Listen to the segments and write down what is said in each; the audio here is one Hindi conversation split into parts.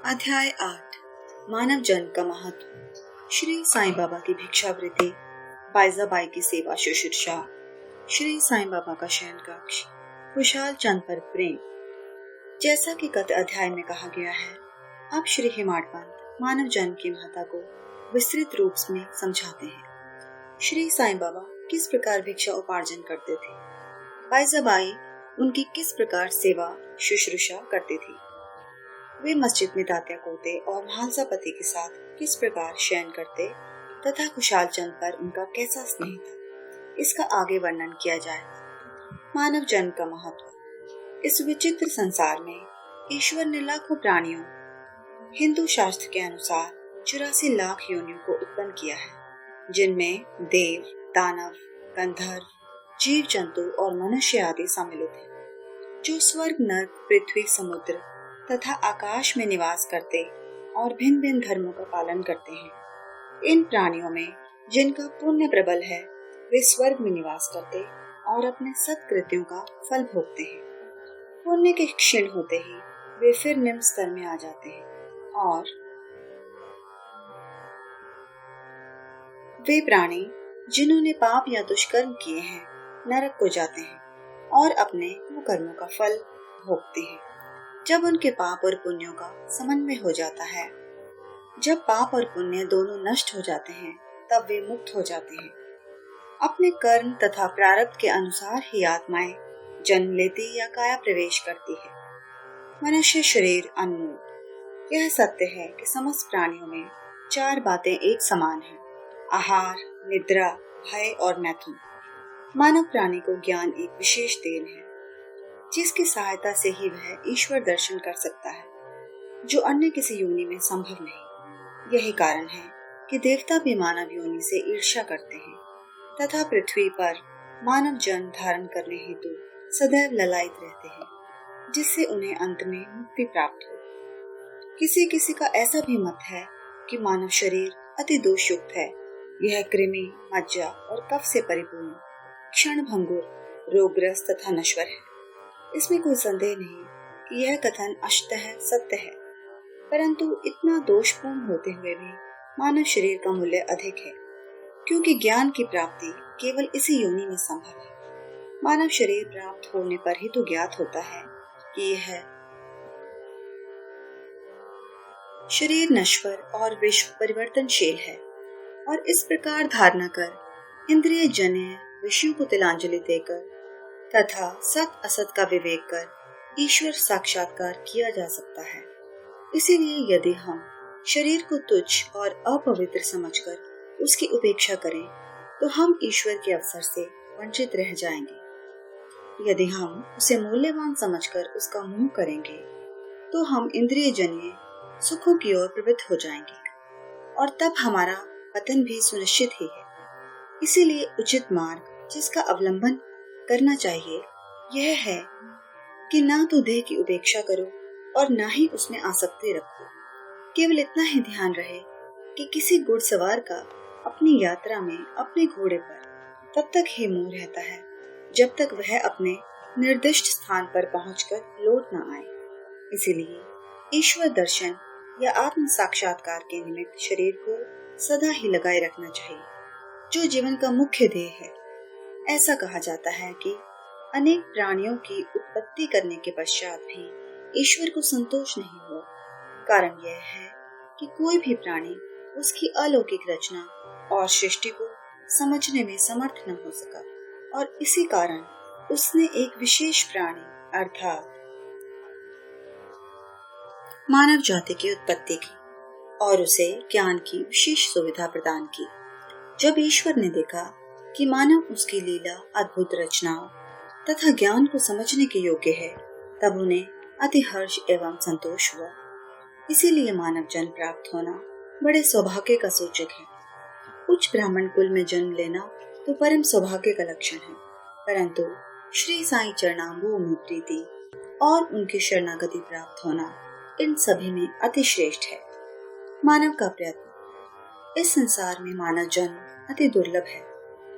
अध्याय 8 मानव जन्म का महत्व। श्री साईं बाबा की भिक्षावृत्ति, बाईजाबाई की सेवा शुश्रूषा, श्री साईं बाबा का शयन कक्ष, खुशहाल चंद पर प्रेम। जैसा कि गत अध्याय में कहा गया है, अब श्री हेमाड पंत मानव जन्म की महत्ता को विस्तृत रूप में समझाते हैं। श्री साईं बाबा किस प्रकार भिक्षा उपार्जन करते थे, बाईजाबाई उनकी किस प्रकार सेवा शुश्रूषा करती थी, वे मस्जिद में तात्या पोते और म्हालसा पति के साथ किस प्रकार शयन करते तथा खुशहाल चंद पर उनका कैसा स्नेह था, इसका आगे वर्णन किया जाए। मानव जन्म का महत्व। इस विचित्र संसार में ईश्वर ने लाखों प्राणियों, हिंदू शास्त्र के अनुसार 84 लाख योनियों को उत्पन्न किया है, जिनमें देव, दानव, गंधर्व, जीव जंतु और मनुष्य आदि सम्मिलित हैं, जो स्वर्ग, नर्क, पृथ्वी, समुद्र तथा आकाश में निवास करते और भिन्न भिन्न धर्मों का पालन करते हैं। इन प्राणियों में जिनका पुण्य प्रबल है, वे स्वर्ग में निवास करते और अपने सत्कृत्यों का फल भोगते हैं। पुण्य के क्षीण होते ही वे फिर निम्न स्तर में आ जाते हैं और वे प्राणी जिन्होंने पाप या दुष्कर्म किए हैं, नरक को जाते हैं और अपने कर्मों का फल भोगते हैं। जब उनके पाप और पुण्यों का समन्वय हो जाता है, जब पाप और पुण्य दोनों नष्ट हो जाते हैं, तब वे मुक्त हो जाते हैं। अपने कर्म तथा प्रारब्ध के अनुसार ही आत्माएं जन्म लेती या काया प्रवेश करती है। मनुष्य शरीर अनमोल। यह सत्य है कि समस्त प्राणियों में 4 बातें एक समान हैं: आहार, निद्रा, भय और मैथुन। मानव प्राणी को ज्ञान एक विशेष देन है, जिसकी सहायता से ही वह ईश्वर दर्शन कर सकता है, जो अन्य किसी योनि में संभव नहीं। यही कारण है कि देवता भी मानव योनि से ईर्ष्या करते हैं तथा पृथ्वी पर मानव जन्म धारण करने हेतु सदैव ललायित रहते हैं, जिससे उन्हें अंत में मुक्ति प्राप्त हो। किसी किसी का ऐसा भी मत है कि मानव शरीर अति दोषयुक्त है। यह कृमि, मज्जा और कफ से परिपूर्ण, क्षणभंगुर, रोगग्रस्त तथा नश्वर है। इसमें कोई संदेह नहीं कि यह कथन अंशतः सत्य है, परंतु इतना दोषपूर्ण होते हुए भी मानव शरीर का मूल्य अधिक है, क्योंकि ज्ञान की प्राप्ति केवल इसी योनि में संभव है। मानव शरीर प्राप्त होने पर ही तो ज्ञात होता है कि यह शरीर नश्वर और विश्व परिवर्तनशील है, और इस प्रकार धारणा कर इंद्रिय जन्य विषयों को तिलांजलि देकर तथा सत असत का विवेक कर ईश्वर साक्षात्कार किया जा सकता है। इसीलिए यदि हम शरीर को तुच्छ और अपवित्र समझकर उसकी उपेक्षा करें, तो हम ईश्वर के अवसर से वंचित रह जाएंगे। यदि हम उसे मूल्यवान समझकर उसका मोह करेंगे, तो हम इंद्रिय जन्य सुखों की ओर प्रवृत्त हो जाएंगे और तब हमारा पतन भी सुनिश्चित ही है। इसीलिए उचित मार्ग जिसका अवलंबन करना चाहिए यह है कि ना तो देह की उपेक्षा करो और ना ही उसमें आसक्ति रखो। केवल इतना ही ध्यान रहे कि किसी घुड़सवार का अपनी यात्रा में अपने घोड़े पर तब तक ही मोह रहता है जब तक वह अपने निर्दिष्ट स्थान पर पहुंचकर लौट न आए। इसीलिए ईश्वर दर्शन या आत्म साक्षात्कार के निमित्त शरीर को सदा ही लगाए रखना चाहिए, जो जीवन का मुख्य ध्येय है। ऐसा कहा जाता है कि अनेक प्राणियों की उत्पत्ति करने के पश्चात भी ईश्वर को संतोष नहीं हुआ। कारण यह है कि कोई भी प्राणी उसकी अलौकिक रचना और सृष्टि को समझने में समर्थ न हो सका, और इसी कारण उसने एक विशेष प्राणी अर्थात मानव जाति की उत्पत्ति की और उसे ज्ञान की विशेष सुविधा प्रदान की। जब ईश्वर ने देखा कि मानव उसकी लीला, अद्भुत रचनाओं तथा ज्ञान को समझने के योग्य है, तब उन्हें अति हर्ष एवं संतोष हुआ। इसीलिए मानव जन्म प्राप्त होना बड़े सौभाग्य का सूचक है। उच्च ब्राह्मण कुल में जन्म लेना तो परम सौभाग्य का लक्षण है, परंतु श्री साईं चरणाम्बू में प्रीति और उनकी शरणागति प्राप्त होना इन सभी में अति श्रेष्ठ है। मानव का प्रयत्न। इस संसार में मानव जन्म अति दुर्लभ है।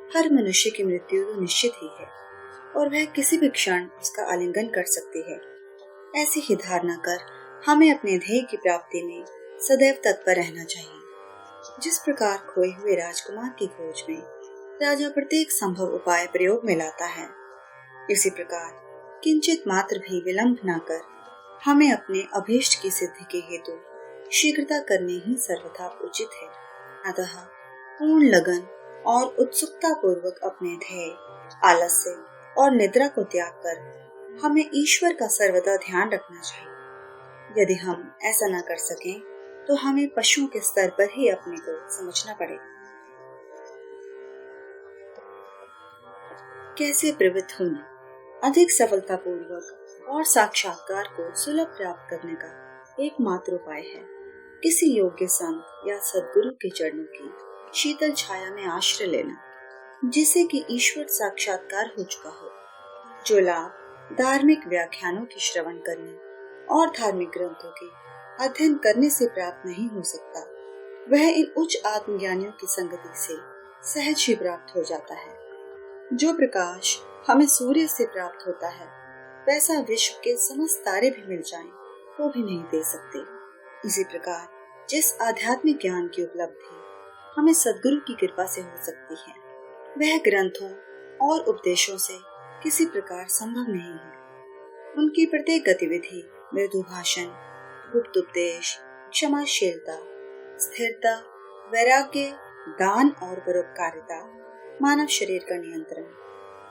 हर मनुष्य की मृत्यु तो निश्चित ही है और वह किसी भी क्षण उसका आलिंगन कर सकती है। ऐसी ही धारणा कर हमें अपने ध्येय की प्राप्ति में सदैव तत्पर रहना चाहिए। जिस प्रकार खोए हुए राजकुमार की खोज में राजा प्रत्येक संभव उपाय प्रयोग में लाता है, इसी प्रकार किंचित मात्र भी विलंब न कर हमें अपने अभीष्ट की सिद्धि के हेतु शीघ्रता करनी ही सर्वथा उचित है। अतः पूर्ण लगन और उत्सुकता पूर्वक अपने ध्येय, आलस्य और निद्रा को त्याग कर हमें ईश्वर का सर्वदा ध्यान रखना चाहिए। यदि हम ऐसा न कर सकें तो हमें पशुओं के स्तर पर ही अपने को समझना पड़ेगा। कैसे प्रवृत्त होना अधिक सफलतापूर्वक और साक्षात्कार को सुलभ प्राप्त करने का एकमात्र उपाय है किसी योग्य संत या सद्गुरु के चरणों की शीतल छाया में आश्रय लेना, जिसे कि ईश्वर साक्षात्कार हो चुका हो। जो लाभ धार्मिक व्याख्यानों की श्रवण करने और धार्मिक ग्रंथों के अध्ययन करने से प्राप्त नहीं हो सकता, वह इन उच्च आत्मज्ञानियों की संगति से सहज ही प्राप्त हो जाता है। जो प्रकाश हमें सूर्य से प्राप्त होता है, वैसा विश्व के समस्त तारे भी मिल जाएं तो भी नहीं दे सकते। इसी प्रकार जिस आध्यात्मिक ज्ञान की उपलब्धि हमें सद्गुरु की कृपा से हो सकती है, वह ग्रंथों और उपदेशों से किसी प्रकार संभव नहीं है। उनकी प्रत्येक गतिविधि मृदु भाषण, गुप्त उपदेश, क्षमाशीलता, स्थिरता, वैराग्य, दान और परोपकारिता, मानव शरीर का नियंत्रण,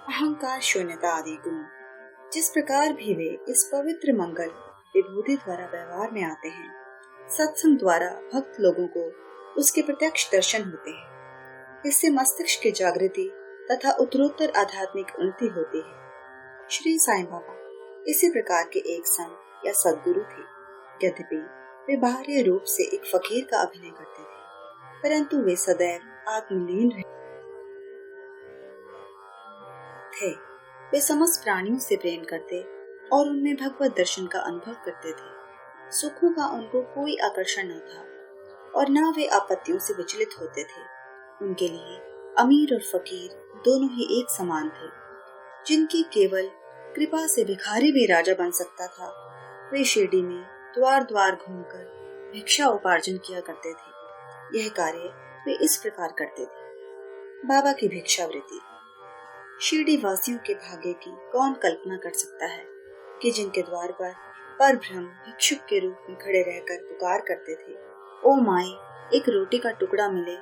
अहंकार शून्यता आदि गुण जिस प्रकार भी वे इस पवित्र मंगल विभूति द्वारा व्यवहार में आते हैं, सत्संग द्वारा भक्त लोगों को उसके प्रत्यक्ष दर्शन होते हैं। इससे मस्तिष्क की जागृति तथा उत्तरोत्तर आध्यात्मिक उन्नति होती है। श्री साईं बाबा इसी प्रकार के एक संत या सद्गुरु थे। यद्यपि वे बाह्य रूप से एक फकीर का अभिनय करते थे, परंतु वे सदैव आत्मलीन थे। वे समस्त प्राणियों से प्रेम करते और उनमें भगवत दर्शन का अनुभव करते थे। सुखों का उनको कोई आकर्षण न था और न वे आपत्तियों से विचलित होते थे। उनके लिए अमीर और फकीर दोनों ही एक समान थे। जिनकी केवल कृपा से भिखारी भी राजा बन सकता था, वे शिरडी में द्वार द्वार घूमकर भिक्षा उपार्जन किया करते थे। यह कार्य वे इस प्रकार करते थे। बाबा की भिक्षावृत्ति। शिरडी वासियों के भाग्य की कौन कल्पना कर सकता है कि जिनके द्वार पर परब्रह्म भिक्षुक के रूप में खड़े रहकर पुकार करते थे, ओ माई, एक रोटी का टुकड़ा मिले,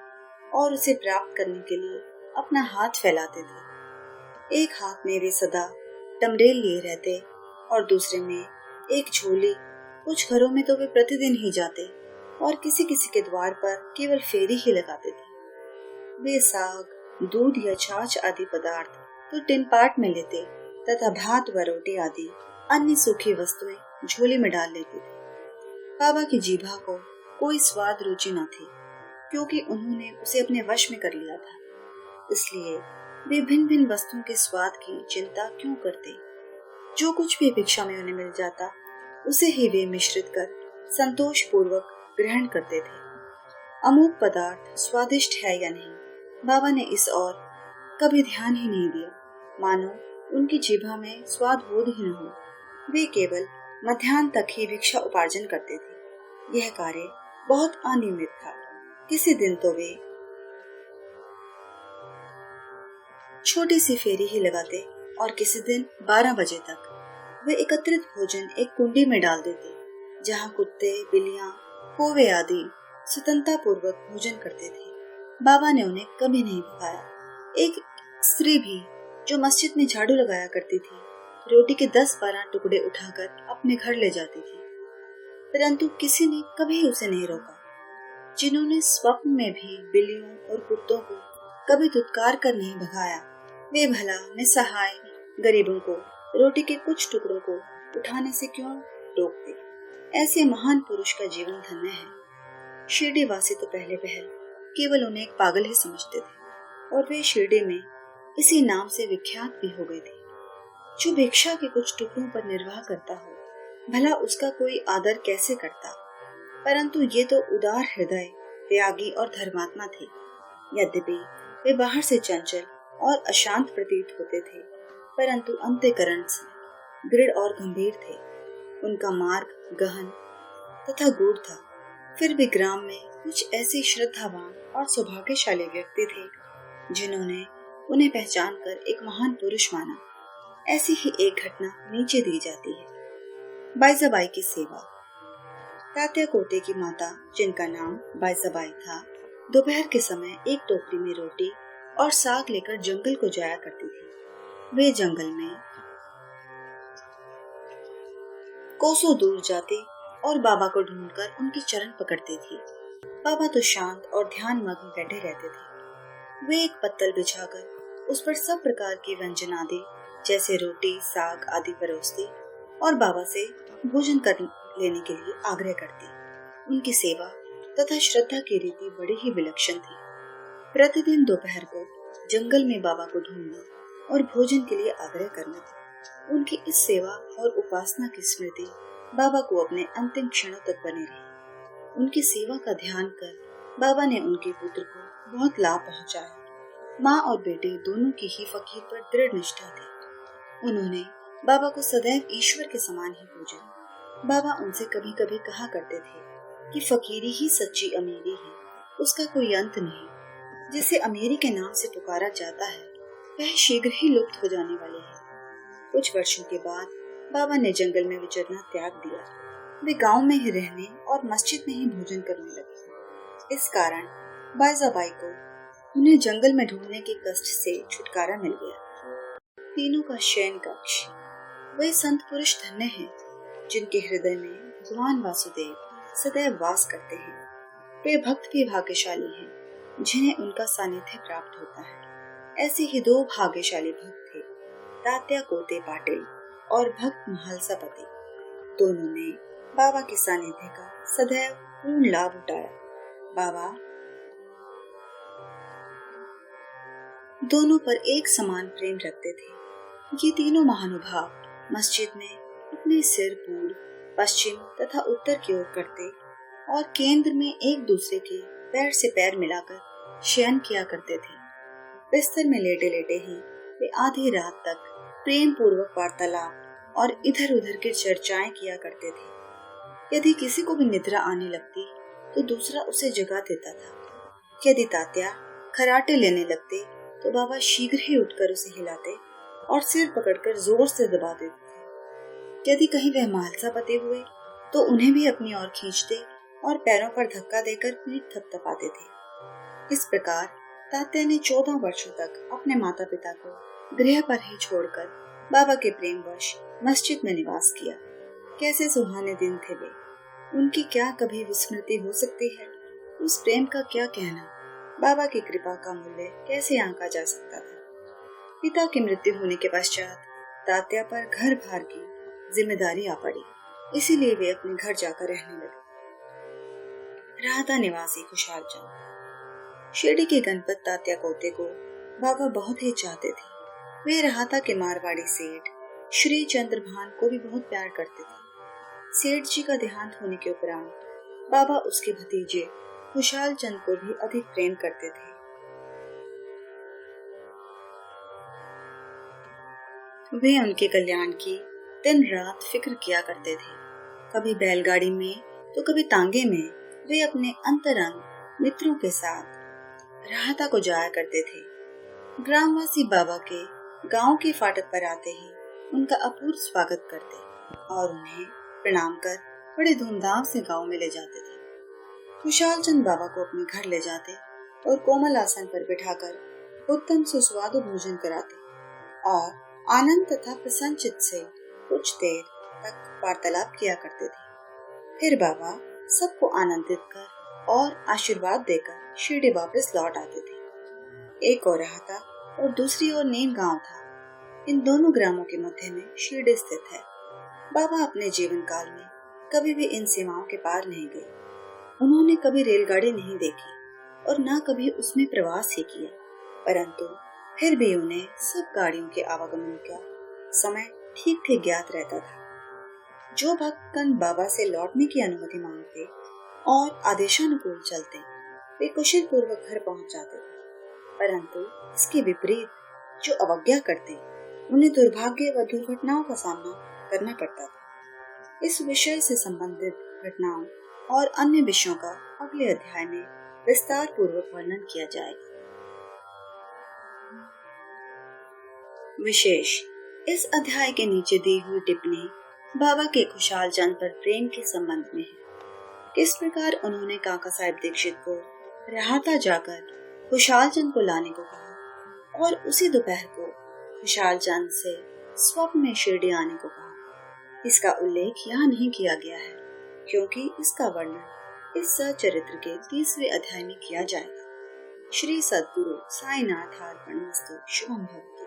और उसे प्राप्त करने के लिए अपना हाथ फैलाते थे। एक हाथ में वे सदा टमरेल लिए रहते और दूसरे में एक झोली। कुछ घरों में तो वे प्रतिदिन ही जाते और किसी किसी के द्वार पर केवल फेरी ही लगाते थे। वे साग, दूध या छाछ आदि पदार्थ तो टिनपाट में लेते तथा भात व रोटी आदि अन्य सूखी वस्तुएं झोली में डाल लेते थे। बाबा की जीभा को कोई स्वाद रुचि न थी, क्योंकि उन्होंने उसे अपने वश में कर लिया था। इसलिए वे भिन्न भिन्न वस्तुओं के स्वाद की चिंता क्यों करते। जो कुछ भी भिक्षा में उन्हें मिल जाता, उसे ही वे मिश्रित कर संतोष पूर्वक ग्रहण करते थे। अमुक पदार्थ स्वादिष्ट है या नहीं, बाबा ने इस और कभी ध्यान ही नहीं दिया, मानो उनकी जीभा में स्वाद बोध ही न हो। वे केवल मध्याह्न तक ही भिक्षा उपार्जन करते थे। यह कार्य बहुत अनियमित था। किसी दिन तो वे छोटी सी फेरी ही लगाते और किसी दिन 12 बजे तक वे एकत्रित भोजन एक कुंडी में डाल देते, जहाँ कुत्ते, बिल्लियां, कौवे आदि स्वतंत्रता पूर्वक भोजन करते थे। बाबा ने उन्हें कभी नहीं भगाया। एक स्त्री भी जो मस्जिद में झाड़ू लगाया करती थी, रोटी के 10-12 टुकड़े उठाकर अपने घर ले जाती थी, परंतु किसी ने कभी उसे नहीं रोका। जिन्होंने स्वप्न में भी बिल्लियों और कुत्तों को कभी धुतकार कर नहीं भगाया, वे भला निसहाय गरीबों को रोटी के कुछ टुकड़ों को उठाने से क्यों रोकते। ऐसे महान पुरुष का जीवन धन्य है। शिरडी वासी तो पहले पहल केवल उन्हें एक पागल ही समझते थे और वे शिरडी में इसी नाम से विख्यात भी हो गए थे। जो भिक्षा के कुछ टुकड़ों पर निर्वाह करता हो, भला उसका कोई आदर कैसे करता। परंतु ये तो उदार हृदय, त्यागी और धर्मात्मा थे। यद्यपि वे बाहर से चंचल और अशांत प्रतीत होते थे, परंतु अंतःकरण से दृढ़ और गंभीर थे। उनका मार्ग गहन तथा गूढ़ था, फिर भी ग्राम में कुछ ऐसे श्रद्धावान और सौभाग्यशाली व्यक्ति थे जिन्होंने उन्हें पहचान कर एक महान पुरुष माना। ऐसी ही एक घटना नीचे दी जाती है। बाइजाबाई की सेवा। तात्या कोते की माता, जिनका नाम बाइजाबाई था, दोपहर के समय एक टोकरी में रोटी और साग लेकर जंगल को जाया करती थी। वे जंगल में कोसों दूर जाती और बाबा को ढूंढकर उनके चरण पकड़ती थी। बाबा तो शांत और ध्यान मग्न बैठे रहते थे। वे एक पत्तल बिछाकर उस पर सब प्रकार की व्यंजन आदि जैसे रोटी, साग आदि परोसती और बाबा से भोजन कर लेने के लिए आग्रह करती। उनकी सेवा तथा श्रद्धा की रीति बड़ी ही विलक्षण थी। प्रतिदिन दोपहर को जंगल में बाबा को ढूंढना और भोजन के लिए आग्रह करना, उनकी इस सेवा और उपासना की स्मृति बाबा को अपने अंतिम क्षणों तक बने रही। उनकी सेवा का ध्यान कर बाबा ने उनके पुत्र को बहुत लाभ पहुंचाया। माँ और बेटे दोनों की ही फकीर पर दृढ़ निष्ठा थी। उन्होंने बाबा को सदैव ईश्वर के समान ही पूजा। बाबा उनसे कभी कभी कहा करते थे कि फकीरी ही सच्ची अमीरी है, उसका कोई अंत नहीं। जिसे अमीरी के नाम से पुकारा जाता है वह शीघ्र ही लुप्त हो जाने वाले है। कुछ वर्षों के बाद बाबा ने जंगल में विचरना त्याग दिया। वे गांव में ही रहने और मस्जिद में ही भोजन करने लगे। इस कारण बाइजाबाई को उन्हें जंगल में ढूंढने के कष्ट से छुटकारा मिल गया। तीनों का शयन कक्ष। वे संत पुरुष धन्य हैं जिनके हृदय में भगवान वासुदेव सदैव वास करते हैं। वे भक्त भी भाग्यशाली हैं जिन्हें उनका सानिध्य प्राप्त होता है। ऐसे ही दो भाग्यशाली भक्त थे, तात्या कोते पाटिल और भक्त महालसापति। दोनों ने बाबा के सानिध्य का सदैव पूर्ण लाभ उठाया। बाबा दोनों पर एक समान प्रेम रखते थे। ये तीनों महानुभाव मस्जिद में अपने सिर पूर्व, पश्चिम तथा उत्तर की ओर करते और केंद्र में एक दूसरे के पैर से पैर मिलाकर शयन किया करते थे। बिस्तर में लेटे लेटे ही वे आधी रात तक प्रेम पूर्वक वार्तालाप और इधर उधर की चर्चाएं किया करते थे। यदि किसी को भी निद्रा आने लगती तो दूसरा उसे जगा देता था। यदि तात्या खराटे लेने लगते तो बाबा शीघ्र ही उठकर उसे हिलाते और सिर पकड़कर जोर से दबा देते थे। यदि कहीं वह महालसापति हुए तो उन्हें भी अपनी ओर खींचते और पैरों पर धक्का देकर पीठ थपथपाते थे। इस प्रकार तात्या ने 14 वर्षों तक अपने माता पिता को गृह पर ही छोड़कर बाबा के प्रेमवश मस्जिद में निवास किया। कैसे सुहाने दिन थे वे, उनकी क्या कभी विस्मृति हो सकती है। उस प्रेम का क्या कहना, बाबा की कृपा का मूल्य कैसे आंका जा सकता था। पिता की मृत्यु होने के पश्चात तात्या पर घर भार की जिम्मेदारी आ पड़ी, इसीलिए वे अपने घर जाकर रहने लगे। राहता निवासी खुशहाल चंद। शिरडी के गणपत तात्या कोते को बाबा बहुत ही चाहते थे। वे राहता के मारवाड़ी सेठ श्री चंद्रभान को भी बहुत प्यार करते थे। सेठ जी का देहांत होने के उपरांत बाबा उसके भतीजे खुशहाल चंद को भी अधिक प्रेम करते थे। वे उनके कल्याण की दिन रात फिक्र किया करते थे। कभी बैलगाड़ी में तो कभी तांगे में वे अपने अंतरंग मित्रों के साथ राहता को जाया करते थे। ग्रामवासी बाबा के गांव के फाटक पर आते ही उनका अपूर्व स्वागत करते और उन्हें प्रणाम कर बड़े धूमधाम से गांव में ले जाते थे। खुशहाल चंद बाबा को अपने घर ले जाते और कोमल आसन पर बिठाकर उत्तम सुस्वादु भोजन कराते और आनंद तथा प्रसन्नचित्त से कुछ देर तक वार्तालाप किया करते थे। फिर बाबा सबको आनंदित कर और आशीर्वाद देकर शिरडी वापस लौट आते थे। एक और राहता और दूसरी ओर नीम गांव था। इन दोनों ग्रामों के मध्य में शिरडी स्थित है। बाबा अपने जीवन काल में कभी भी इन सीमाओं के पार नहीं गए। उन्होंने कभी रेलगाड़ी नहीं देखी और न कभी उसमें प्रवास ही किया, परंतु फिर भी उन्हें सब गाड़ियों के आवागमन का समय ठीक ठीक ज्ञात रहता था। जो भक्तगण बाबा से लौटने की अनुमति मांगते और आदेशानुकूल चलते वे कुशल पूर्वक घर पहुंच जाते थे, परंतु इसके विपरीत जो अवज्ञा करते उन्हें दुर्भाग्य व दुर्घटनाओं का सामना करना पड़ता था। इस विषय से संबंधित घटनाओं और अन्य विषयों का अगले अध्याय में विस्तार पूर्वक वर्णन किया जाएगा। विशेष इस अध्याय के नीचे दी हुई टिप्पणी बाबा के खुशहाल चंद पर प्रेम के संबंध में है। किस प्रकार उन्होंने काका साहेब दीक्षित को राहता जाकर खुशहाल चंद को लाने को कहा और उसी दोपहर को खुशहाल चंद से स्वप्न में शिरडी आने को कहा, इसका उल्लेख यहाँ नहीं किया गया है क्योंकि इसका वर्णन इस सचरित्र के 30वें अध्याय में किया जाएगा। श्री सद्गुरु साईनाथ अर्पणमस्तु। शुभम भवतु।